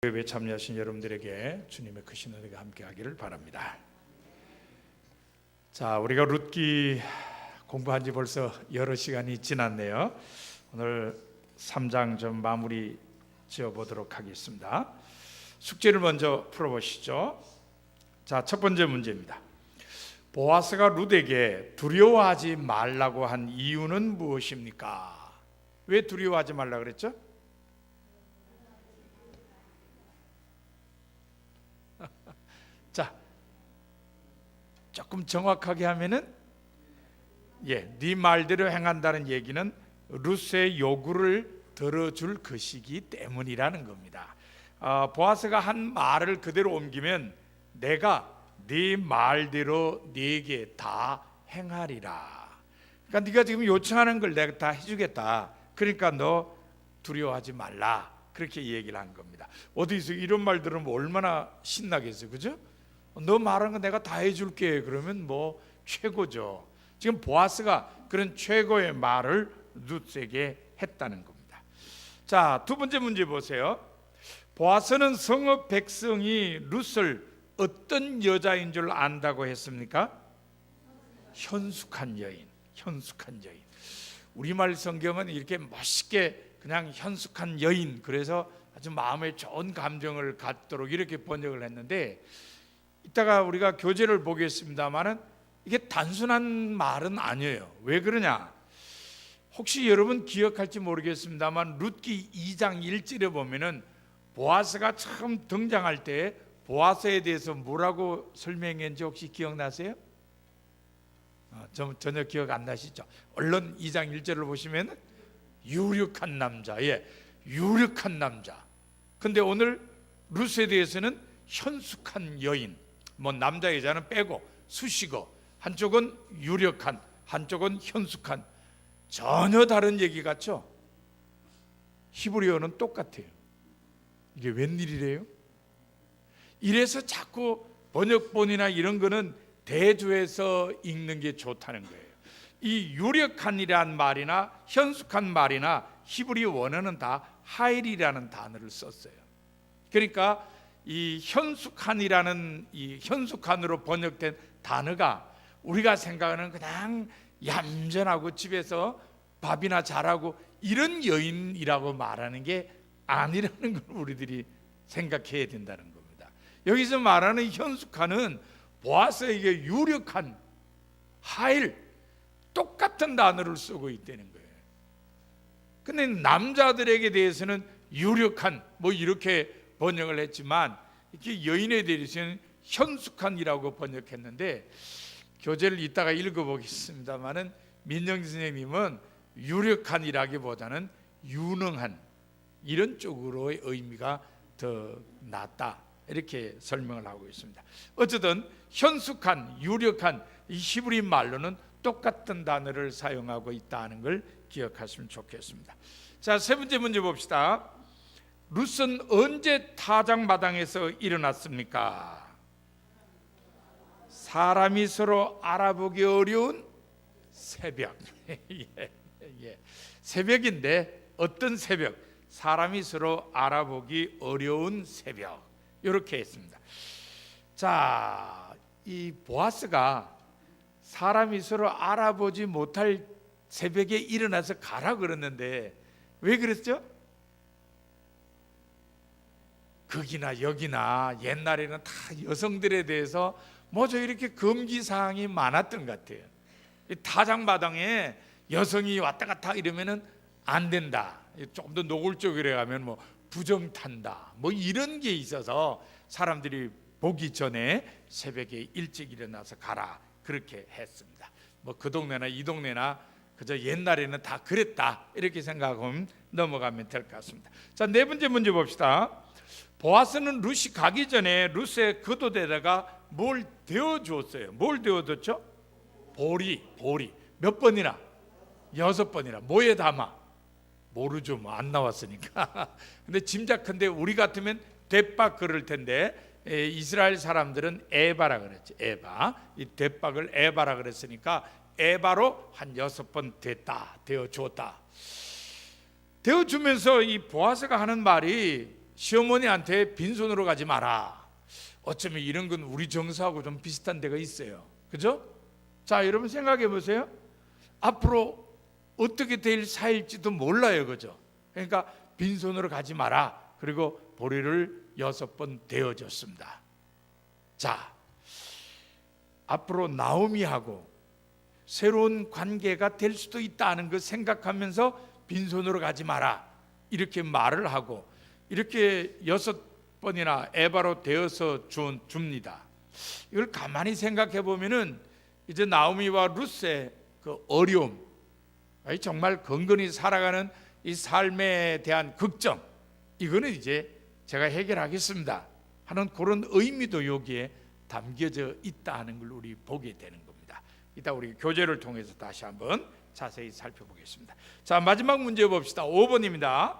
예배에 참여하신 여러분들에게 주님의 크신 은혜가 함께하기를 바랍니다. 자, 우리가 룻기 공부한 지 벌써 여러 시간이 지났네요. 오늘 3장 좀 마무리 지어보도록 하겠습니다. 숙제를 먼저 풀어보시죠. 자, 첫 번째 문제입니다. 보아스가 룻에게 두려워하지 말라고 한 이유는 무엇입니까? 왜 두려워하지 말라 그랬죠? 자, 조금 정확하게 하면은 네 말대로 행한다는 얘기는 룻의 요구를 들어줄 것이기 때문이라는 겁니다. 보아스가 한 말을 그대로 옮기면 내가 네 말대로 네게 다 행하리라. 그러니까 네가 지금 요청하는 걸 내가 다 해주겠다. 그러니까 너 두려워하지 말라. 그렇게 얘기를 한 겁니다. 어디서 이런 말 들으면 얼마나 신나겠어요, 그죠? 너 말한 거 내가 다 해줄게. 그러면 뭐 최고죠. 지금 보아스가 그런 최고의 말을 룻에게 했다는 겁니다. 자, 두 번째 문제 보세요. 보아스는 성읍 백성이 룻을 어떤 여자인 줄 안다고 했습니까? 현숙한 여인. 현숙한 여인. 우리말 성경은 이렇게 멋있게 그냥 현숙한 여인, 그래서 아주 마음에 좋은 감정을 갖도록 이렇게 번역을 했는데, 이따가 우리가 교재를 보겠습니다만은 이게 단순한 말은 아니에요. 왜 그러냐? 혹시 여러분 기억할지 모르겠습니다만 룻기 2장 1절에 보면은 보아스가 처음 등장할 때 보아스에 대해서 뭐라고 설명했는지 혹시 기억나세요? 전혀 기억 안 나시죠? 얼른 2장 1절을 보시면 유력한 남자, 유력한 남자. 근데 오늘 룻에 대해서는 현숙한 여인, 뭐 남자 여자는 빼고 수식어, 한쪽은 유력한, 한쪽은 현숙한, 전혀 다른 얘기 같죠? 히브리어는 똑같아요. 이게 웬일이래요? 이래서 자꾸 번역본이나 이런 거는 대조해서 읽는 게 좋다는 거예요. 이 유력한이란 말이나 현숙한 말이나 히브리 원어는 다 하일이라는 단어를 썼어요. 그러니까 이 현숙한이라는 이 현숙한으로 번역된 단어가 우리가 생각하는 그냥 얌전하고 집에서 밥이나 잘하고 이런 여인이라고 말하는 게 아니라는 걸 우리들이 생각해야 된다는 겁니다. 여기서 말하는 현숙한은 보아스에게 유력한, 하일, 똑같은 단어를 쓰고 있다는 거예요. 근데 남자들에게 대해서는 유력한 뭐 이렇게 번역을 했지만 이렇게 여인에 대해서는 현숙한이라고 번역했는데, 교재를 이따가 읽어보겠습니다만은 민정진 선생님은 유력한이라기보다는 유능한, 이런 쪽으로의 의미가 더 낫다, 이렇게 설명을 하고 있습니다. 어쨌든 현숙한, 유력한, 이 히브리 말로는 똑같은 단어를 사용하고 있다는 걸 기억하시면 좋겠습니다. 자, 세 번째 문제 봅시다. 룻은 언제 타작마당에서 일어났습니까? 사람이 서로 알아보기 어려운 새벽. 새벽인데 어떤 새벽? 사람이 서로 알아보기 어려운 새벽. 이렇게 했습니다. 자, 이 보아스가 사람이 서로 알아보지 못할 새벽에 일어나서 가라 그랬는데 왜 그랬죠? 거기나 여기나 옛날에는 다 여성들에 대해서 뭐죠, 이렇게 금기사항이 많았던 것 같아요. 타작마당에 여성이 왔다 갔다 이러면은 안 된다. 조금 더 노골적으로 가면 뭐 부정탄다, 뭐 이런 게 있어서 사람들이 보기 전에 새벽에 일찍 일어나서 가라, 그렇게 했습니다. 뭐 그 동네나 이 동네나 그저 옛날에는 다 그랬다, 이렇게 생각하면 넘어가면 될 것 같습니다. 자, 네 번째 문제 봅시다. 보아스는 룻이 가기 전에 룻의 겉옷에다가 뭘 데워주었어요. 뭘 데워줬죠? 보리. 몇 번이나? 6번이나. 뭐에 담아? 모르죠, 뭐 안 나왔으니까. 근데 짐작컨대 우리 같으면 대박 그럴 텐데 이스라엘 사람들은 에바라 그랬지. 에바. 이 대박을 에바라 그랬으니까 에바로 한 6번 됐다, 데워주었다. 데워주면서 이 보아스가 하는 말이 시어머니한테 빈손으로 가지 마라. 어쩌면 이런 건 우리 정서하고 좀 비슷한 데가 있어요. 그죠? 자, 여러분 생각해 보세요. 앞으로 어떻게 될 사일지도 몰라요. 그죠? 그러니까 빈손으로 가지 마라. 그리고 보리를 6번 데워줬습니다. 자, 앞으로 나오미하고 새로운 관계가 될 수도 있다는 걸 생각하면서 빈손으로 가지 마라 이렇게 말을 하고 이렇게 6번이나 에바로 되어서 줍니다. 이걸 가만히 생각해 보면은 이제 나오미와 룻의 그 어려움, 정말 건건히 살아가는 이 삶에 대한 걱정, 이거는 이제 제가 해결하겠습니다 하는 그런 의미도 여기에 담겨져 있다는 걸 우리 보게 되는 겁니다. 이따 우리 교재를 통해서 다시 한번 자세히 살펴보겠습니다. 자, 마지막 문제 봅시다. 5번입니다.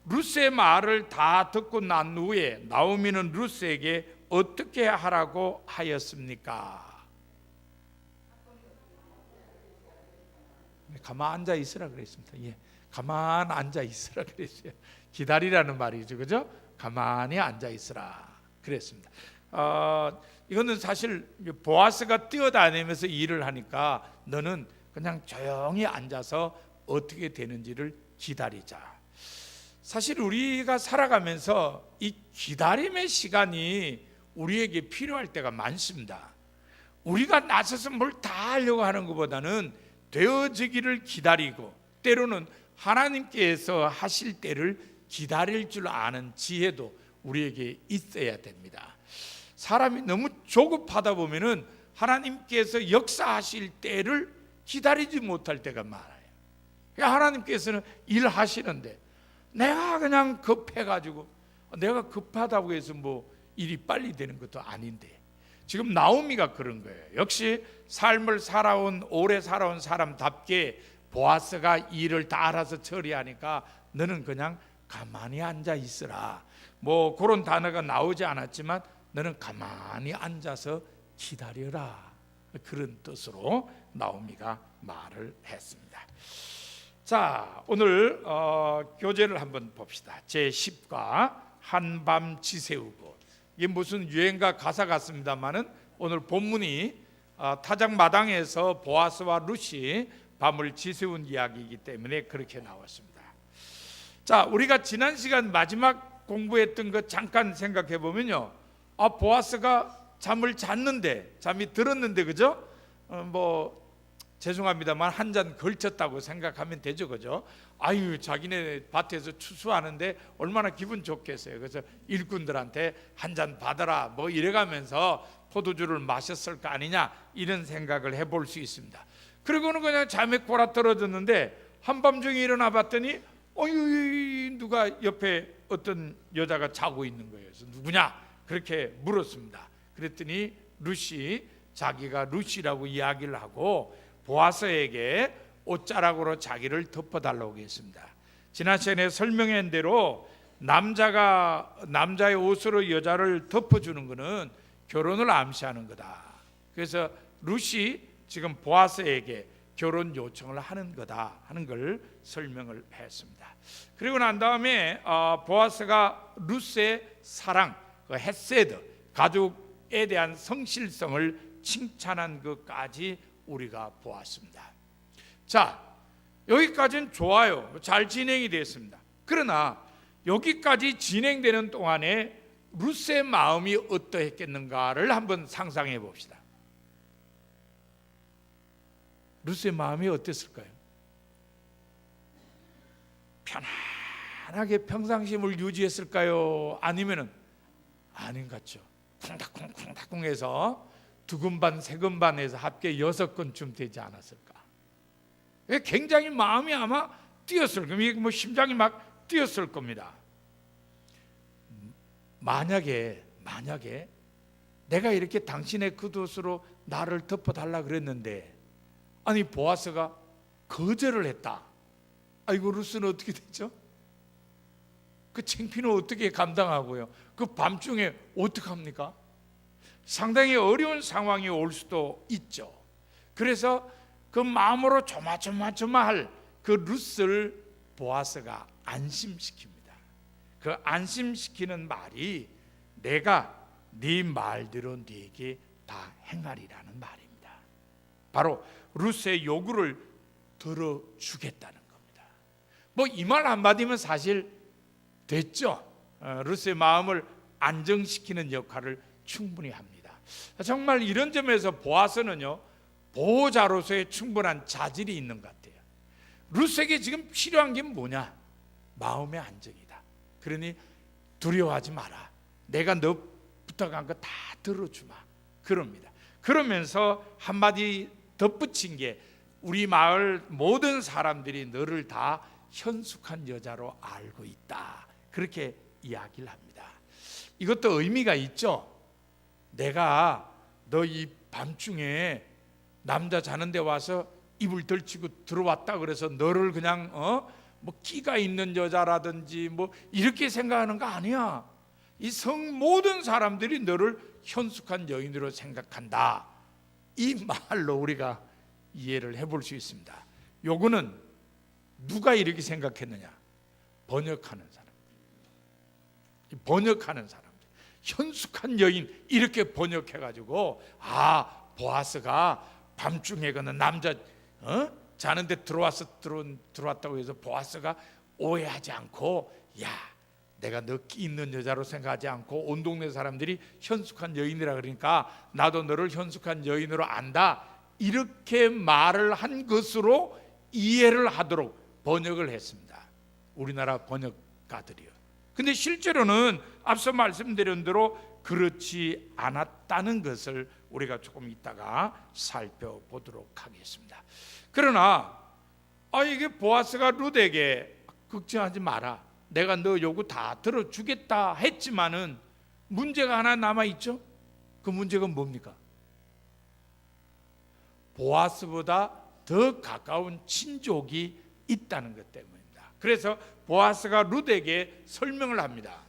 룻의 말을 다 듣고 난 후에 나오미는 룻에게 어떻게 하라고 하였습니까? 가만 앉아 있으라 그랬습니다. 예, 가만 앉아 있으라 그랬어요. 기다리라는 말이죠, 그죠? 가만히 앉아 있으라 그랬습니다. 이거는 사실 보아스가 뛰어다니면서 일을 하니까 너는 그냥 조용히 앉아서 어떻게 되는지를 기다리자. 사실 우리가 살아가면서 이 기다림의 시간이 우리에게 필요할 때가 많습니다. 우리가 나서서 뭘 다 하려고 하는 것보다는 되어지기를 기다리고 때로는 하나님께서 하실 때를 기다릴 줄 아는 지혜도 우리에게 있어야 됩니다. 사람이 너무 조급하다 보면은 하나님께서 역사하실 때를 기다리지 못할 때가 많아요. 하나님께서는 일하시는데 내가 그냥 급해가지고, 내가 급하다고 해서 뭐 일이 빨리 되는 것도 아닌데, 지금 나오미가 그런 거예요. 역시 삶을 오래 살아온 사람답게 보아스가 일을 다 알아서 처리하니까 너는 그냥 가만히 앉아 있으라. 뭐 그런 단어가 나오지 않았지만 너는 가만히 앉아서 기다려라. 그런 뜻으로 나오미가 말을 했습니다. 자, 오늘 교재를 한번 봅시다. 제10과 한밤 지새우고, 이게 무슨 유행가 가사 같습니다만은 오늘 본문이 타작마당에서 보아스와 룻이 밤을 지새운 이야기이기 때문에 그렇게 나왔습니다. 자, 우리가 지난 시간 마지막 공부했던 것 잠깐 생각해 보면요, 보아스가 잠을 잤는데, 잠이 들었는데, 그죠? 뭐 죄송합니다만 한 잔 걸쳤다고 생각하면 되죠, 그죠? 아유, 자기네 밭에서 추수하는데 얼마나 기분 좋겠어요. 그래서 일꾼들한테 한 잔 받아라 뭐 이래가면서 포도주를 마셨을 거 아니냐, 이런 생각을 해볼 수 있습니다. 그리고는 그냥 잠에 골아 떨어졌는데 한밤중에 일어나 봤더니 누가 옆에 어떤 여자가 자고 있는 거예요. 그래서 누구냐 그렇게 물었습니다. 그랬더니 룻이, 자기가 룻이라고 이야기를 하고 보아스에게 옷자락으로 자기를 덮어달라고 했습니다. 지난 시간에 설명한 대로 남자의 옷으로 여자를 덮어주는 것은 결혼을 암시하는 거다. 그래서 룻이 지금 보아스에게 결혼 요청을 하는 거다 하는 걸 설명을 했습니다. 그리고 난 다음에 보아스가 룻의 사랑, 헤세드, 가족에 대한 성실성을 칭찬한 것까지 우리가 보았습니다. 자, 여기까지는 좋아요. 잘 진행이 됐습니다. 그러나 여기까지 진행되는 동안에 룻의 마음이 어떠했겠는가를 한번 상상해 봅시다. 룻의 마음이 어땠을까요? 편안하게 평상심을 유지했을까요? 아니면은 아닌 것 같죠. 쿵닥쿵쿵닥쿵해서 두근반 세근반에서 합계 6건쯤 되지 않았을까? 굉장히 마음이 아마 뛰었을 겁니다. 뭐 심장이 막 뛰었을 겁니다. 만약에 내가 이렇게 당신의 겉옷으로 나를 덮어달라 그랬는데, 아니 보아스가 거절을 했다. 아이고, 룻은 어떻게 됐죠? 그 창피는 어떻게 감당하고요? 그 밤중에 어떡합니까? 상당히 어려운 상황이 올 수도 있죠. 그래서 그 마음으로 조마조마할 그 룻을 보아스가 안심시킵니다. 그 안심시키는 말이 내가 네 말대로 네게 다 행하리라는 말입니다. 바로 룻의 요구를 들어주겠다는 겁니다. 뭐 이 말 한마디면 사실 됐죠. 룻의 마음을 안정시키는 역할을 충분히 합니다. 정말 이런 점에서 보아스는요, 보호자로서의 충분한 자질이 있는 것 같아요. 룻에게 지금 필요한 게 뭐냐? 마음의 안정이다. 그러니 두려워하지 마라. 내가 너 부탁한 거 다 들어주마. 그럽니다. 그러면서 한마디 덧붙인 게 우리 마을 모든 사람들이 너를 다 현숙한 여자로 알고 있다. 그렇게 이야기를 합니다. 이것도 의미가 있죠. 내가 너 이 밤중에 남자 자는데 와서 이불 덜치고 들어왔다 그래서 너를 그냥 뭐 끼가 있는 여자라든지 뭐 이렇게 생각하는 거 아니야. 이 성 모든 사람들이 너를 현숙한 여인으로 생각한다. 이 말로 우리가 이해를 해볼 수 있습니다. 요거는 누가 이렇게 생각했느냐? 번역하는 사람. 번역하는 사람. 현숙한 여인 이렇게 번역해가지고 보아스가 밤중에 그는 남자 자는데 들어왔다고 해서 보아스가 오해하지 않고 내가 너 끼 있는 여자로 생각하지 않고 온 동네 사람들이 현숙한 여인이라 그러니까 나도 너를 현숙한 여인으로 안다 이렇게 말을 한 것으로 이해를 하도록 번역을 했습니다. 우리나라 번역가들이요. 근데 실제로는 앞서 말씀드린 대로 그렇지 않았다는 것을 우리가 조금 이따가 살펴보도록 하겠습니다. 그러나 이게 보아스가 룻에게 걱정하지 마라. 내가 너 요구 다 들어주겠다 했지만은 문제가 하나 남아있죠. 그 문제가 뭡니까? 보아스보다 더 가까운 친족이 있다는 것 때문입니다. 그래서 보아스가 룻에게 설명을 합니다.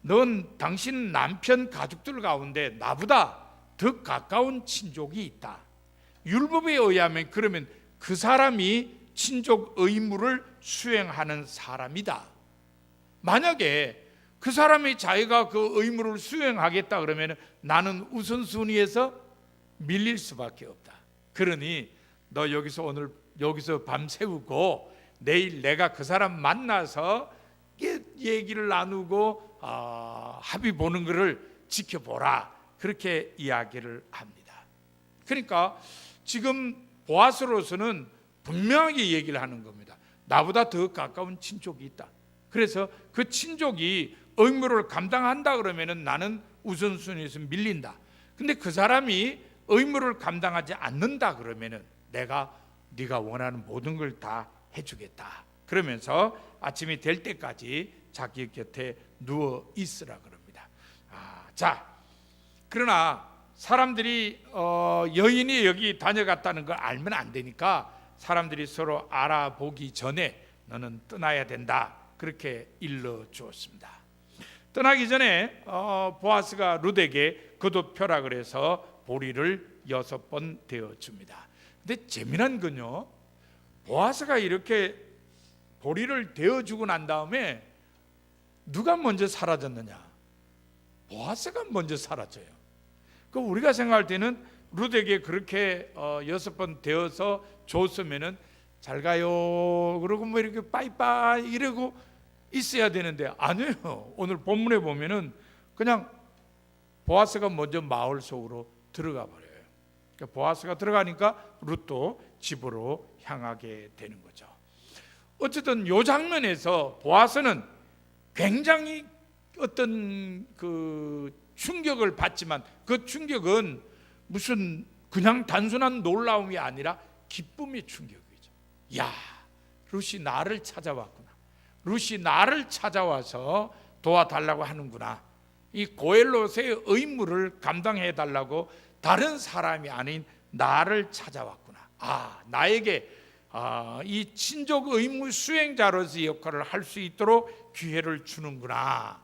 넌 당신 남편 가족들 가운데 나보다 더 가까운 친족이 있다. 율법에 의하면 그러면 그 사람이 친족 의무를 수행하는 사람이다. 만약에 그 사람이 자기가 그 의무를 수행하겠다 그러면 나는 우선순위에서 밀릴 수밖에 없다. 그러니 너 오늘 여기서 밤새우고 내일 내가 그 사람 만나서 얘기를 나누고 합의 보는 것을 지켜보라. 그렇게 이야기를 합니다. 그러니까 지금 보아스로서는 분명하게 얘기를 하는 겁니다. 나보다 더 가까운 친족이 있다. 그래서 그 친족이 의무를 감당한다 그러면은 나는 우선순위에서 밀린다. 근데 그 사람이 의무를 감당하지 않는다 그러면은 내가 네가 원하는 모든 걸 다 해주겠다. 그러면서 아침이 될 때까지 자기 곁에 누워 있으라 그럽니다. 그러나 사람들이 여인이 여기 다녀갔다는 걸 알면 안 되니까 사람들이 서로 알아보기 전에 너는 떠나야 된다. 그렇게 일러 주었습니다. 떠나기 전에 보아스가 룻에게 거듭펴라 그래서 보리를 6번 대어줍니다. 근데 재미난 건요, 보아스가 이렇게 보리를 대어주고 난 다음에 누가 먼저 사라졌느냐? 보아스가 먼저 사라져요. 그 우리가 생각할 때는 룻에게 그렇게 6번 대어서 줬으면은 잘 가요 그러고 뭐 이렇게 빠이빠이 이러고 있어야 되는데 아니에요. 오늘 본문에 보면은 그냥 보아스가 먼저 마을 속으로 들어가 버려요. 그러니까 보아스가 들어가니까 룻도 집으로 향하게 되는 거죠. 어쨌든 이 장면에서 보아스는 굉장히 어떤 그 충격을 받지만 그 충격은 무슨 그냥 단순한 놀라움이 아니라 기쁨의 충격이죠. 룻이 나를 찾아왔구나. 룻이 나를 찾아와서 도와달라고 하는구나. 이 고엘롯의 의무를 감당해 달라고 다른 사람이 아닌 나를 찾아왔구나. 나에게 이 친족 의무 수행자로서의 역할을 할 수 있도록 기회를 주는구나.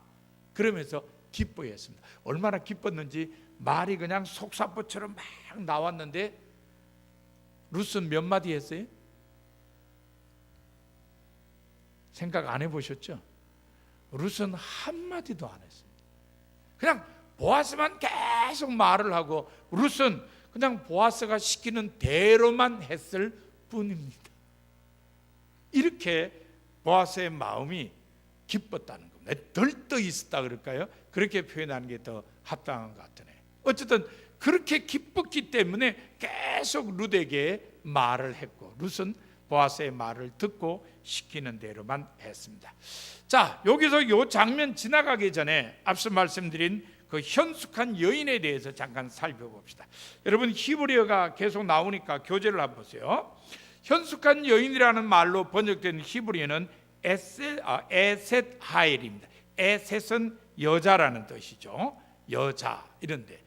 그러면서 기뻐했습니다. 얼마나 기뻤는지 말이 그냥 속사포처럼 막 나왔는데 룻은 몇 마디 했어요? 생각 안 해보셨죠? 룻은 한마디도 안 했어요. 그냥 보아스만 계속 말을 하고 룻은 그냥 보아스가 시키는 대로만 했을 뿐입니다. 이렇게 보아스의 마음이 기뻤다는 겁니다. 들떠 있었다 그럴까요? 그렇게 표현하는 게 더 합당한 것 같으네. 어쨌든 그렇게 기뻤기 때문에 계속 룻에게 말을 했고 룻은 보아스의 말을 듣고 시키는 대로만 했습니다. 자, 여기서 이 장면 지나가기 전에 앞서 말씀드린 그 현숙한 여인에 대해서 잠깐 살펴봅시다. 여러분 히브리어가 계속 나오니까 교재를 한번 보세요. 현숙한 여인이라는 말로 번역된 히브리어는 에셋 하일입니다. 에셋은 여자라는 뜻이죠. 여자 이런데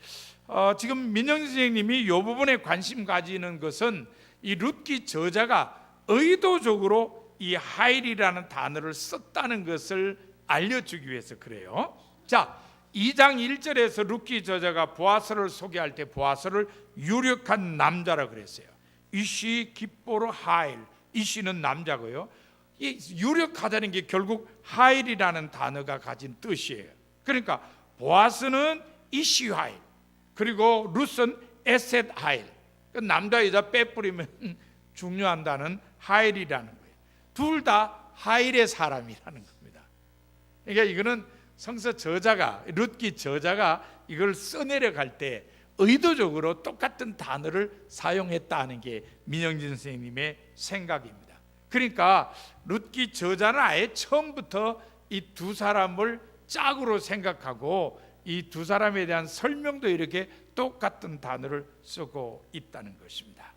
지금 민영 선생님이 이 부분에 관심 가지는 것은 이 룻기 저자가 의도적으로 이 하일이라는 단어를 썼다는 것을 알려주기 위해서 그래요. 자, 2장 1절에서 룻기 저자가 보아스를 소개할 때 보아스를 유력한 남자라 그랬어요. 이시 기뽀로 하일, 이시는 남자고요. 이 유력하다는 게 결국 하일이라는 단어가 가진 뜻이에요. 그러니까 보아스는 이시 하일, 그리고 룻은 에셋 하일. 남자 여자 빼뿌리면 중요한다는 하일이라는 거예요. 둘 다 하일의 사람이라는 겁니다. 그러니까 이거는 성서 저자가 룻기 저자가 이걸 써내려갈 때 의도적으로 똑같은 단어를 사용했다는 게 민영진 선생님의 생각입니다. 그러니까 룻기 저자는 아예 처음부터 이 두 사람을 짝으로 생각하고 이 두 사람에 대한 설명도 이렇게 똑같은 단어를 쓰고 있다는 것입니다.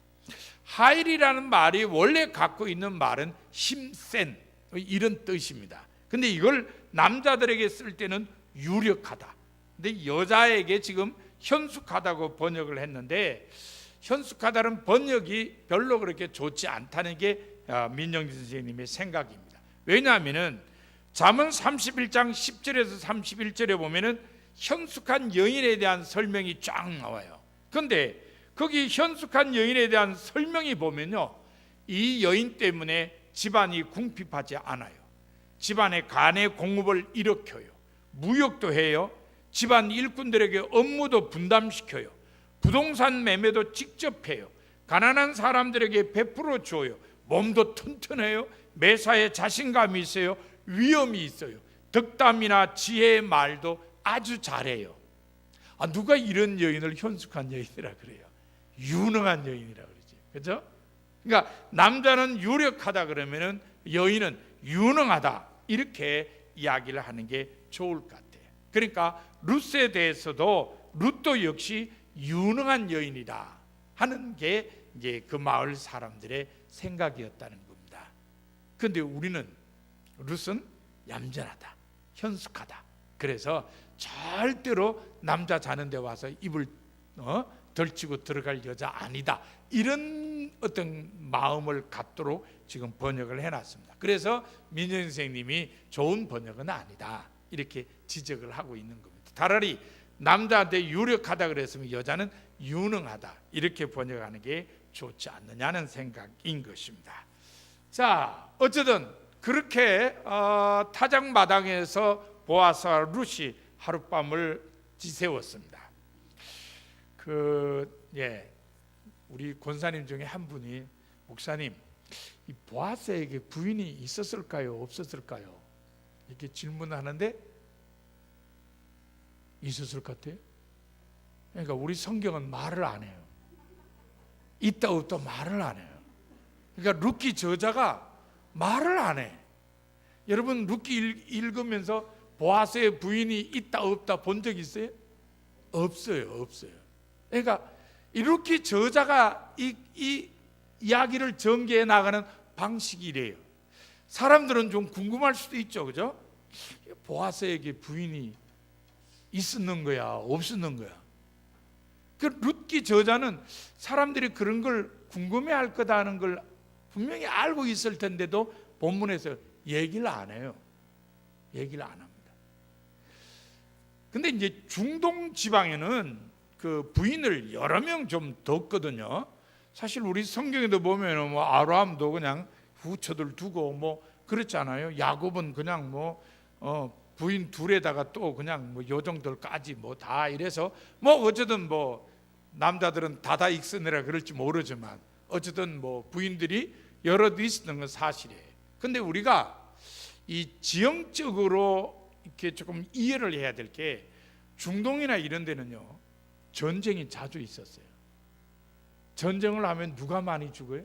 하일이라는 말이 원래 갖고 있는 말은 힘센 이런 뜻입니다. 근데 이걸 남자들에게 쓸 때는 유력하다. 근데 여자에게 지금 현숙하다고 번역을 했는데 현숙하다는 번역이 별로 그렇게 좋지 않다는 게 민영진 선생님의 생각입니다. 왜냐하면은 잠언 31장 10절에서 31절에 보면은 현숙한 여인에 대한 설명이 쫙 나와요. 그런데 거기 현숙한 여인에 대한 설명이 보면요, 이 여인 때문에 집안이 궁핍하지 않아요. 집안의 간의 공업을 일으켜요. 무역도 해요. 집안 일꾼들에게 업무도 분담시켜요. 부동산 매매도 직접 해요. 가난한 사람들에게 베풀어 줘요. 몸도 튼튼해요. 매사에 자신감이 있어요. 위엄이 있어요. 덕담이나 지혜의 말도 아주 잘해요. 누가 이런 여인을 현숙한 여인이라 그래요? 유능한 여인이라 그러지. 그렇죠? 그러니까 남자는 유력하다 그러면은 여인은 유능하다 이렇게 이야기를 하는 게 좋을 것 같아요. 그러니까 룻에 대해서도 룻도 역시 유능한 여인이다 하는 게 이제 그 마을 사람들의 생각이었다는 겁니다. 그런데 우리는 룻은 얌전하다, 현숙하다. 그래서 절대로 남자 자는 데 와서 입을 덜치고 들어갈 여자 아니다, 이런 어떤 마음을 갖도록 지금 번역을 해놨습니다. 그래서 민현 선생님이 좋은 번역은 아니다 이렇게 지적을 하고 있는 겁니다. 차라리 남자한테 유력하다 그랬으면 여자는 유능하다 이렇게 번역하는 게 좋지 않느냐는 생각인 것입니다. 자, 어쨌든 그렇게 타작마당에서 보아스와 룻이 하룻밤을 지새웠습니다. 우리 권사님 중에 한 분이 목사님, 이 보아스에게 부인이 있었을까요, 없었을까요? 이렇게 질문하는데 있었을 것 같아요. 그러니까 우리 성경은 말을 안 해요. 있다 없다 말을 안 해요. 그러니까 룻기 저자가 말을 안 해. 여러분 룻기 읽으면서 보아스의 부인이 있다 없다 본 적 있어요? 없어요. 그러니까 룻기 저자가 이 이야기를 전개해 나가는 방식이 이래요. 사람들은 좀 궁금할 수도 있죠, 그죠? 보아스에게 부인이 있었는 거야, 없었는 거야? 그 룻기 저자는 사람들이 그런 걸 궁금해할 거다는 걸 분명히 알고 있을 텐데도 본문에서 얘기를 안 해요. 얘기를 안 합니다. 근데 이제 중동 지방에는 그 부인을 여러 명 좀 뒀거든요. 사실 우리 성경에도 보면 뭐 아브라함도 그냥 후처들 두고 뭐 그렇잖아요. 야곱은 그냥 부인 둘에다가 또 그냥 뭐 요 정도까지 뭐 다 이래서 뭐 어쨌든 뭐 남자들은 다다익선이라 그럴지 모르지만 어쨌든 뭐 부인들이 여럿 있었던 건 사실이에요. 근데 우리가 이 지형적으로 이렇게 조금 이해를 해야 될 게 중동이나 이런 데는요 전쟁이 자주 있었어요. 전쟁을 하면 누가 많이 죽어요?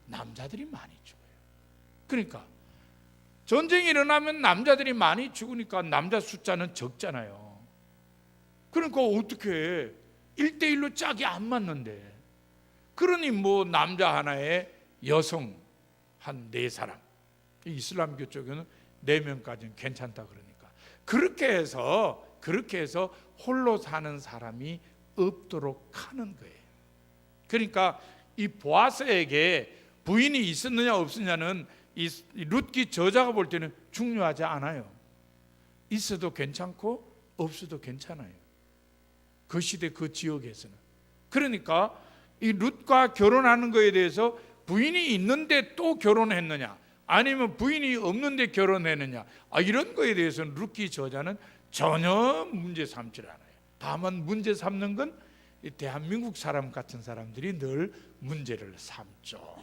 남자들이 많이 죽어요. 그러니까 전쟁이 일어나면 남자들이 많이 죽으니까 남자 숫자는 적잖아요. 그러니까 어떻게 1대1로 짝이 안 맞는데, 그러니 뭐 남자 하나에 여성 한 4사람, 이슬람교 쪽에는 4명까지는 괜찮다 그러니까 그렇게 해서 홀로 사는 사람이 없도록 하는 거예요. 그러니까 이 보아스에게 부인이 있었느냐 없었냐는 이 룻기 저자가 볼 때는 중요하지 않아요. 있어도 괜찮고 없어도 괜찮아요. 그 시대 그 지역에서는. 그러니까 이 룻과 결혼하는 거에 대해서 부인이 있는데 또 결혼했느냐 아니면 부인이 없는데 결혼했느냐, 이런 거에 대해서는 룻기 저자는 전혀 문제 삼지 않아요. 다만 문제 삼는 건 이 대한민국 사람 같은 사람들이 늘 문제를 삼죠.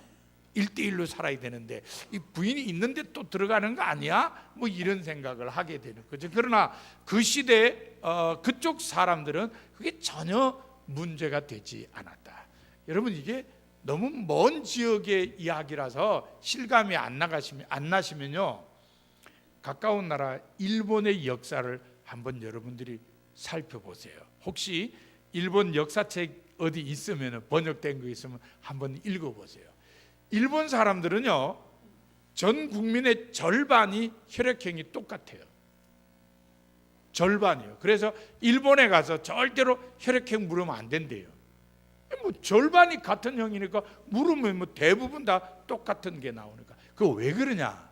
1대1로 살아야 되는데 이 부인이 있는데 또 들어가는 거 아니야? 뭐 이런 생각을 하게 되는 거죠. 그러나 그 시대 그쪽 사람들은 그게 전혀 문제가 되지 않았다. 여러분, 이게 너무 먼 지역의 이야기라서 실감이 안 나시면요, 가까운 나라 일본의 역사를 한번 여러분들이 살펴보세요. 혹시 일본 역사책 어디 있으면, 번역된 거 있으면 한번 읽어보세요. 일본 사람들은요 전 국민의 절반이 혈액형이 똑같아요. 절반이요. 그래서 일본에 가서 절대로 혈액형 물으면 안 된대요. 뭐 절반이 같은 형이니까 물으면 뭐 대부분 다 똑같은 게 나오니까. 그거 왜 그러냐?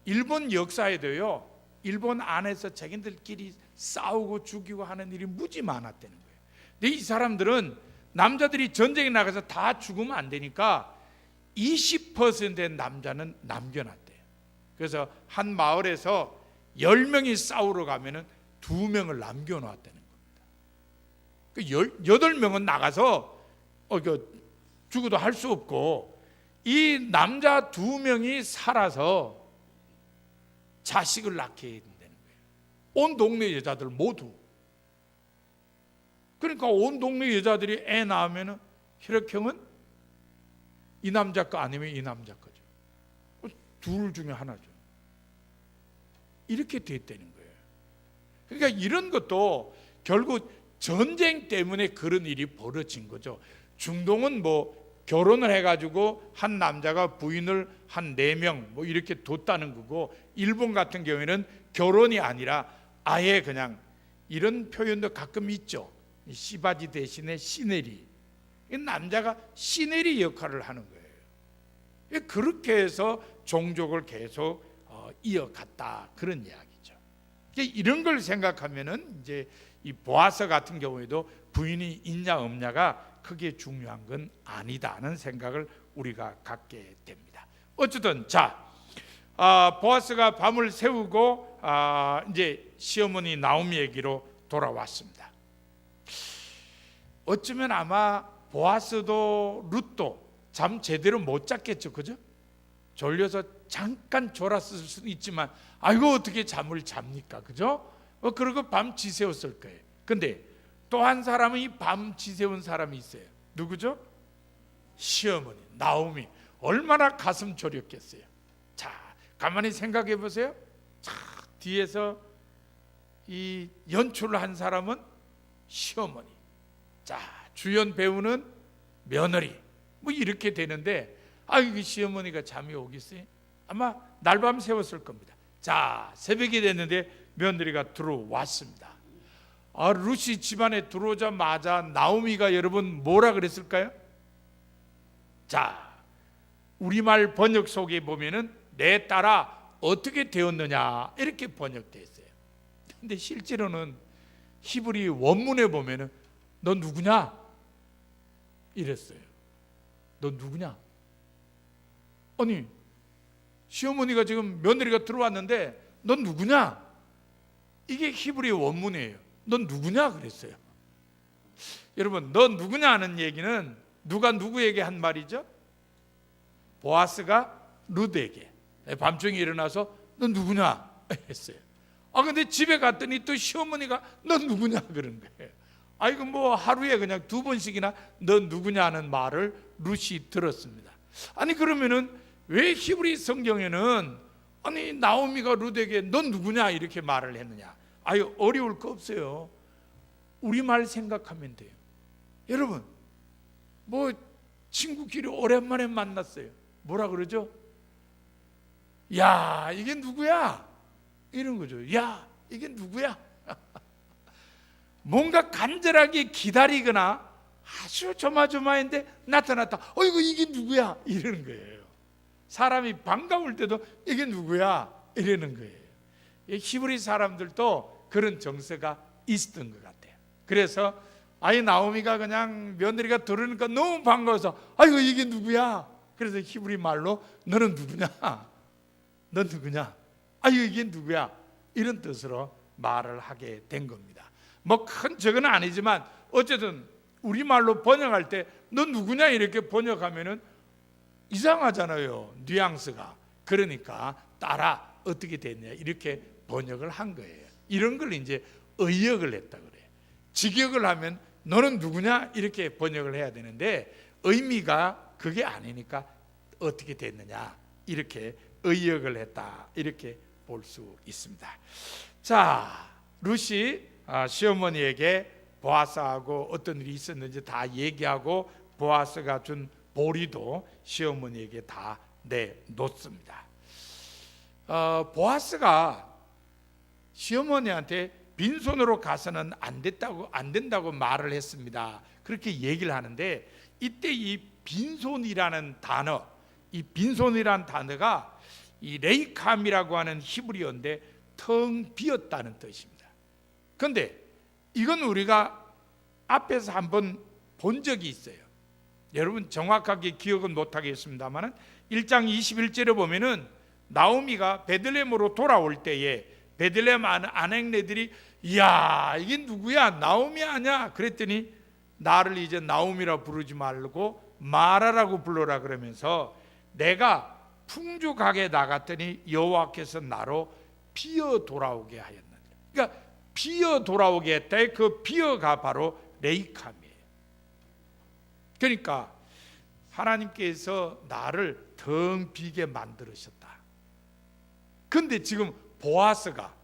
일본 역사에도요 일본 안에서 자기들끼리 싸우고 죽이고 하는 일이 무지 많았다는 거예요. 근데 이 사람들은 남자들이 전쟁에 나가서 다 죽으면 안 되니까 20%의 남자는 남겨놨대요. 그래서 한 마을에서 10명이 싸우러 가면은 2명을 남겨놨다는 겁니다. 8명은 나가서 죽어도 할 수 없고, 이 남자 2명이 살아서 자식을 낳게 해야 된다는 거예요. 온 동네 여자들 모두. 그러니까 온 동네 여자들이 애 낳으면 혈액형은 이 남자 거 아니면 이 남자 거죠. 둘 중에 하나죠. 이렇게 됐다는 거예요. 그러니까 이런 것도 결국 전쟁 때문에 그런 일이 벌어진 거죠. 중동은 뭐 결혼을 해가지고 한 남자가 부인을 한 4명 뭐 이렇게 뒀다는 거고, 일본 같은 경우에는 결혼이 아니라 아예 그냥 이런 표현도 가끔 있죠. 시바지 대신에 시네리. 남자가 시네리 역할을 하는 거예요. 그렇게 해서 종족을 계속 이어갔다, 그런 이야기죠. 이런 걸 생각하면은 이제 이 보아스 같은 경우에도 부인이 있냐 없냐가 크게 중요한 건 아니다는 생각을 우리가 갖게 됩니다. 어쨌든 보아스가 밤을 새우고 이제 시어머니 나오미에게로 돌아왔습니다. 어쩌면 아마 보아스도 룻도 잠 제대로 못 잤겠죠, 그죠? 졸려서 잠깐 졸았을 수는 있지만 아이고 어떻게 잠을 잡니까, 그죠? 그리고 밤 지새웠을 거예요. 근데 또 한 사람은 이 밤 지새운 사람이 있어요. 누구죠? 시어머니 나오미. 얼마나 가슴 졸였겠어요. 자, 가만히 생각해 보세요. 자, 뒤에서 이 연출을 한 사람은 시어머니, 자, 주연 배우는 며느리, 뭐 이렇게 되는데 이 시어머니가 잠이 오겠어요? 아마 날밤 새웠을 겁니다. 자, 새벽이 됐는데 며느리가 들어왔습니다. 룻이 집안에 들어오자마자 나오미가 여러분 뭐라 그랬을까요? 자, 우리말 번역 속에 보면은 내 딸아 어떻게 되었느냐 이렇게 번역되어 있어요. 근데 실제로는 히브리 원문에 보면은 너 누구냐? 이랬어요. 너 누구냐? 아니, 시어머니가 지금 며느리가 들어왔는데 너 누구냐? 이게 히브리 원문이에요. 넌 누구냐 그랬어요. 여러분, 너 누구냐 하는 얘기는 누가 누구에게 한 말이죠? 보아스가 룻에게 밤중에 일어나서 너 누구냐 했어요. 근데 집에 갔더니 또 시어머니가 너 누구냐 그런 거예요. 이거 뭐 하루에 그냥 2번씩이나 너 누구냐 하는 말을 룻이 들었습니다. 그러면은 왜 히브리 성경에는 나오미가 룻에게 너 누구냐 이렇게 말을 했느냐? 어려울 거 없어요. 우리말 생각하면 돼요. 여러분, 뭐 친구끼리 오랜만에 만났어요. 뭐라 그러죠? 야, 이게 누구야? 이런 거죠. 야, 이게 누구야? 뭔가 간절하게 기다리거나 아주 조마조마한데 나타났다. 이거 이게 누구야? 이러는 거예요. 사람이 반가울 때도 이게 누구야? 이러는 거예요. 히브리 사람들도 그런 정서가 있었던 것 같아요. 그래서 나오미가 그냥 며느리가 들으니까 너무 반가워서 이거 이게 누구야? 그래서 히브리 말로 너는 누구냐? 넌 누구냐? 이게 누구야? 이런 뜻으로 말을 하게 된 겁니다. 뭐 큰 적은 아니지만 어쨌든 우리말로 번역할 때 너 누구냐 이렇게 번역하면은 이상하잖아요. 뉘앙스가. 그러니까 따라 어떻게 됐냐 이렇게 번역을 한 거예요. 이런 걸 이제 의역을 했다 그래요. 직역을 하면 너는 누구냐 이렇게 번역을 해야 되는데 의미가 그게 아니니까 어떻게 됐느냐 이렇게 의역을 했다 이렇게 볼 수 있습니다. 자, 룻이 시어머니에게 보아스하고 어떤 일이 있었는지 다 얘기하고 보아스가 준 보리도 시어머니에게 다 내놓습니다. 보아스가 시어머니한테 빈손으로 가서는 안 된다고 말을 했습니다. 그렇게 얘기를 하는데 이때 이 빈손이라는 단어, 이 빈손이라는 단어가 이 레이캄이라고 하는 히브리어인데 텅 비었다는 뜻입니다. 그런데 이건 우리가 앞에서 한번 본 적이 있어요. 여러분 정확하게 기억은 못하겠습니다만 1장 21절에 보면은 나오미가 베들레헴으로 돌아올 때에 베들레헴 아낙네들이 이야 이게 누구야? 나오미 아냐? 그랬더니 나를 이제 나오미라 부르지 말고 마라라고 불러라 그러면서 내가 풍족하게 나갔더니 여호와께서 나로 비어 돌아오게 하였느니라. 그러니까 비어 돌아오게 했다의 그 비어가 바로 레이캄이에요. 그러니까 하나님께서 나를 텅 비게 만들으셨다. 근데 지금 보아스가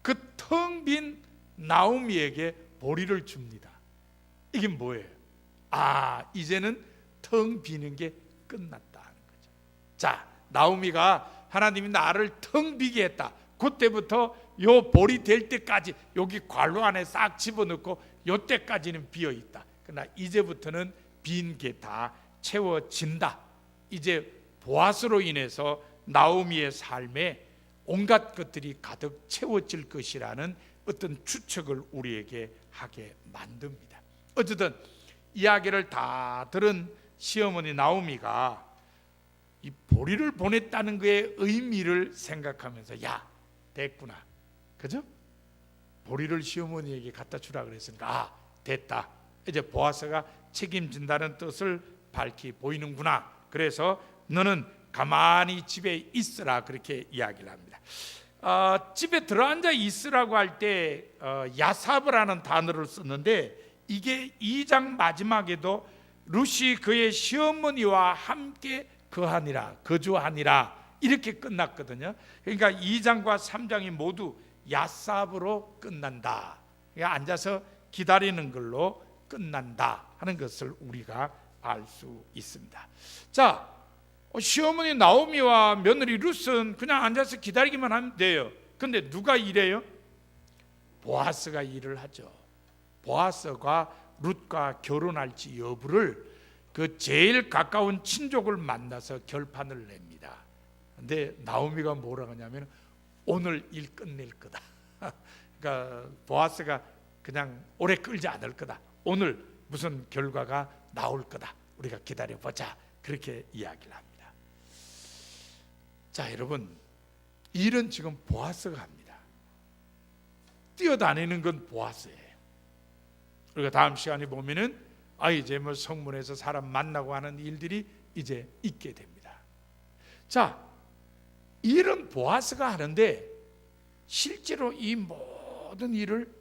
그 텅 빈 나오미에게 보리를 줍니다. 이게 뭐예요? 이제는 텅 비는 게 끝났다는 거죠. 자, 나오미가 하나님이 나를 텅 비게 했다. 그때부터 요 보리 될 때까지 여기 관로 안에 싹 집어넣고 요 때까지는 비어 있다. 그러나 이제부터는 빈 게 다 채워진다. 이제 보아스로 인해서 나오미의 삶에 온갖 것들이 가득 채워질 것이라는 어떤 추측을 우리에게 하게 만듭니다. 어쨌든 이야기를 다 들은 시어머니 나오미가 이 보리를 보냈다는 그의 의미를 생각하면서 야 됐구나, 그죠? 보리를 시어머니에게 갖다 주라 그랬으니까 됐다, 이제 보아스가 책임진다는 뜻을 밝히 보이는구나. 그래서 너는 가만히 집에 있으라 그렇게 이야기를 합니다. 집에 들어앉아 있으라고 할 때 야사브라는 단어를 썼는데 이게 2장 마지막에도 룻이 그의 시어머니와 함께 거주하니라 이렇게 끝났거든요. 그러니까 2장과 3장이 모두 야삽으로 끝난다. 그러니까 앉아서 기다리는 걸로 끝난다 하는 것을 우리가 알 수 있습니다. 자, 시어머니 나오미와 며느리 룻은 그냥 앉아서 기다리기만 하면 돼요. 근데 누가 일해요? 보아스가 일을 하죠. 보아스가 룻과 결혼할지 여부를 그 제일 가까운 친족을 만나서 결판을 냅니다. 근데 나오미가 뭐라고 하냐면 오늘 일 끝낼 거다. 그러니까 보아스가 그냥 오래 끌지 않을 거다. 오늘 무슨 결과가 나올 거다. 우리가 기다려보자. 그렇게 이야기를 합니다. 자, 여러분, 일은 지금 보아스가 합니다. 뛰어다니는 건 보아스예요. 우리가 다음 시간에 보면은 이제 뭐 성문에서 사람 만나고 하는 일들이 이제 있게 됩니다. 자, 이런 보아스가 하는데 실제로 이 모든 일을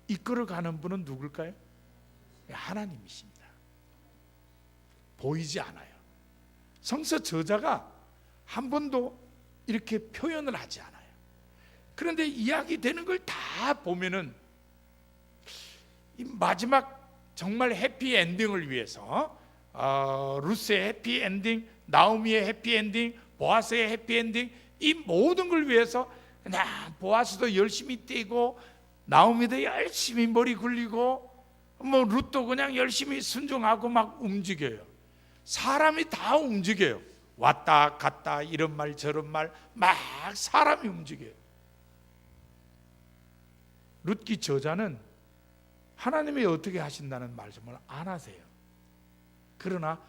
이끌어가는 분은 누굴까요? 하나님이십니다. 보이지 않아요. 성서 저자가 한 번도 이렇게 표현을 하지 않아요. 그런데 이야기되는 걸 다 보면은 이 마지막 정말 해피 엔딩을 위해서 루스의 해피 엔딩, 나오미의 해피 엔딩, 보아스의 해피 엔딩, 이 모든 걸 위해서 그냥 보아스도 열심히 뛰고 나오미도 열심히 머리 굴리고 뭐 룻도 그냥 열심히 순종하고 막 움직여요. 사람이 다 움직여요. 왔다 갔다 이런 말 저런 말 막 사람이 움직여요. 룻기 저자는 하나님이 어떻게 하신다는 말씀을 안 하세요. 그러나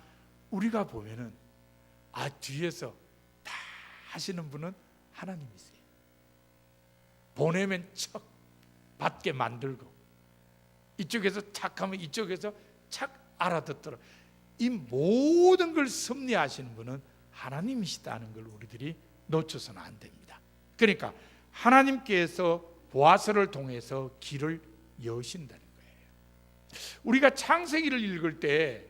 우리가 보면은 뒤에서 다 하시는 분은 하나님이세요. 보내면 척 받게 만들고 이쪽에서 착하면 이쪽에서 착 알아듣더라. 이 모든 걸 섭리하시는 분은 하나님이시다는 걸 우리들이 놓쳐서는 안 됩니다. 그러니까 하나님께서 보아스를 통해서 길을 여신다는 거예요. 우리가 창세기를 읽을 때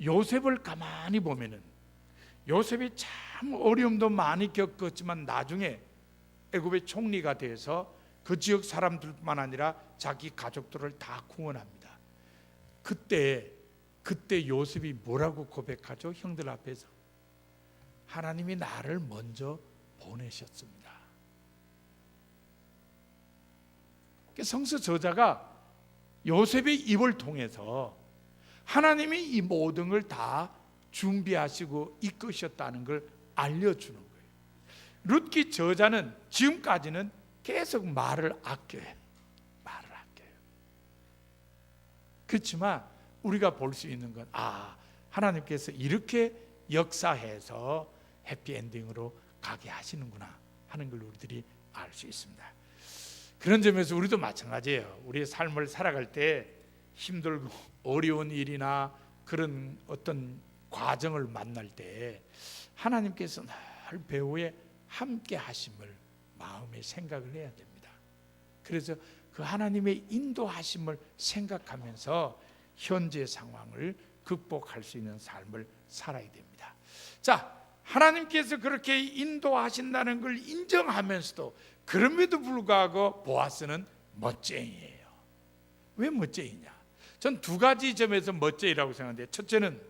요셉을 가만히 보면은 요셉이 참 어려움도 많이 겪었지만 나중에 애굽의 총리가 돼서 그 지역 사람들뿐만 아니라 자기 가족들을 다 구원합니다. 그때 요셉이 뭐라고 고백하죠? 형들 앞에서 하나님이 나를 먼저 보내셨습니다. 성서 저자가 요셉의 입을 통해서 하나님이 이 모든 걸 다 준비하시고 이끄셨다는 걸 알려주는 거예요. 룻기 저자는 지금까지는 계속 말을 아껴요. 그렇지만 우리가 볼 수 있는 건 하나님께서 이렇게 역사해서 해피엔딩으로 가게 하시는구나 하는 걸 우리들이 알 수 있습니다. 그런 점에서 우리도 마찬가지예요. 우리의 삶을 살아갈 때 힘들고 어려운 일이나 그런 어떤 과정을 만날 때 하나님께서 늘 배후에 함께 하심을 마음에 생각을 해야 됩니다. 그래서 그 하나님의 인도하심을 생각하면서 현재 상황을 극복할 수 있는 삶을 살아야 됩니다. 자, 하나님께서 그렇게 인도하신다는 걸 인정하면서도 그럼에도 불구하고 보아스는 멋쟁이에요. 왜 멋쟁이냐? 전 두 가지 점에서 멋쟁이라고 생각하는데, 첫째는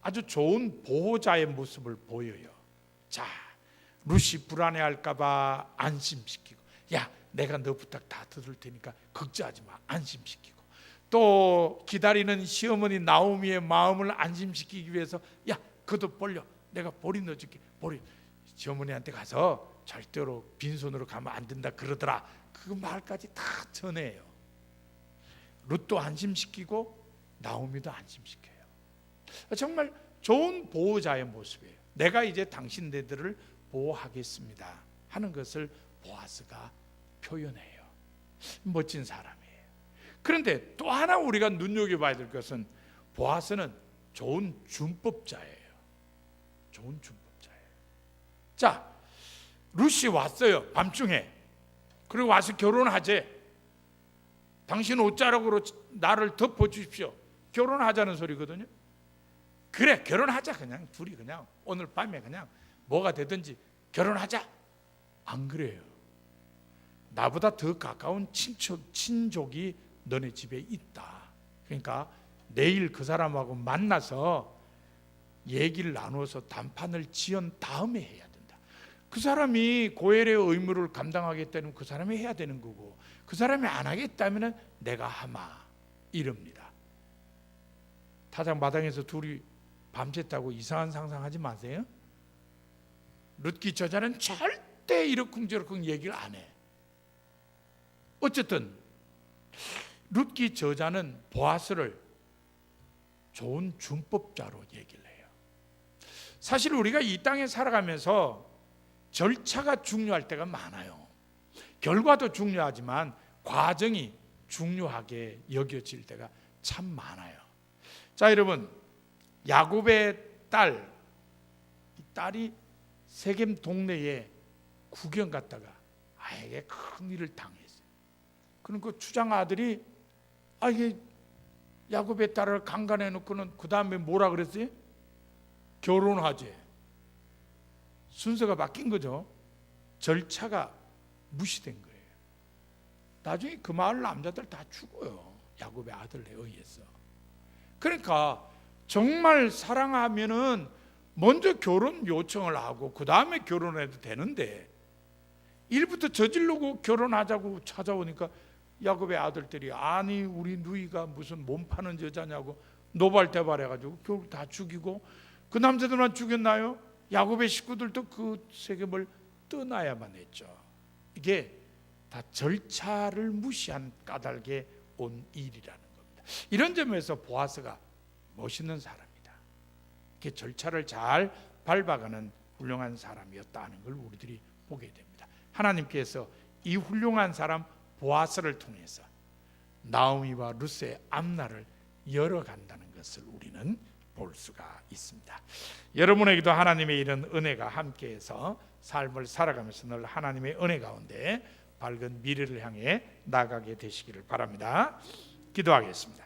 아주 좋은 보호자의 모습을 보여요. 자, 룻이 불안해할까 봐 안심시키고, 야, 내가 너 부탁 다 들을 테니까 걱정하지 마, 안심시키고, 또 기다리는 시어머니 나오미의 마음을 안심시키기 위해서, 야, 그도 벌려, 내가 보리 넣어줄게. 보리, 시어머니한테 가서 절대로 빈손으로 가면 안 된다 그러더라. 그 말까지 다 전해요. 룻도 안심시키고 나오미도 안심시켜요. 정말 좋은 보호자의 모습이에요. 내가 이제 당신네들을 보호하겠습니다 하는 것을 보아스가 표현해요. 멋진 사람이에요. 그런데 또 하나 우리가 눈여겨봐야 될 것은 보아스는 좋은 준법자예요. 좋은 준법자예요. 자, 룻이 왔어요. 밤중에. 그리고 와서 결혼하재. 당신 옷자락으로 나를 덮어주십시오. 결혼하자는 소리거든요. 그래, 결혼하자. 그냥 둘이 그냥 오늘 밤에 그냥 뭐가 되든지 결혼하자. 안 그래요. 나보다 더 가까운 친족이 너네 집에 있다. 그러니까 내일 그 사람하고 만나서 얘기를 나누어서 담판을 지은 다음에 해야 된다. 그 사람이 고엘의 의무를 감당하겠다면 그 사람이 해야 되는 거고, 그 사람이 안 하겠다면 내가 하마, 이럽니다. 타작 마당에서 둘이 밤샜다고 이상한 상상하지 마세요. 룻기 저자는 절대 이러쿵저러쿵 얘기를 안 해. 어쨌든 룻기 저자는 보아스를 좋은 준법자로 얘기를 해요. 사실 우리가 이 땅에 살아가면서 절차가 중요할 때가 많아요. 결과도 중요하지만 과정이 중요하게 여겨질 때가 참 많아요. 자, 여러분, 야곱의 딸이 세겜 동네에 구경 갔다가 아에게 큰 일을 당했어요. 그러니까 추장 아들이 이게 야곱의 딸을 강간해 놓고는 그 다음에 뭐라 그랬어요? 결혼하지. 순서가 바뀐 거죠. 절차가 무시된 거예요. 나중에 그 마을 남자들 다 죽어요. 야곱의 아들에 의해서. 그러니까 정말 사랑하면은 먼저 결혼 요청을 하고 그 다음에 결혼해도 되는데 일부터 저지르고 결혼하자고 찾아오니까 야곱의 아들들이 아니 우리 누이가 무슨 몸 파는 여자냐고 노발대발해가지고 결국 다 죽이고 그 남자들만 죽였나요? 야곱의 식구들도 그 세겜을 떠나야만 했죠. 이게 다 절차를 무시한 까닭에 온 일이라는 겁니다. 이런 점에서 보아스가 멋있는 사람이다. 이렇게 절차를 잘 밟아가는 훌륭한 사람이었다는 걸 우리들이 보게 됩니다. 하나님께서 이 훌륭한 사람 보아스를 통해서 나오미와 룻의 앞날을 열어간다는 것을 우리는 볼 수가 있습니다. 여러분에게도 하나님의 이런 은혜가 함께해서 삶을 살아가면서 늘 하나님의 은혜 가운데 밝은 미래를 향해 나가게 되시기를 바랍니다. 기도하겠습니다.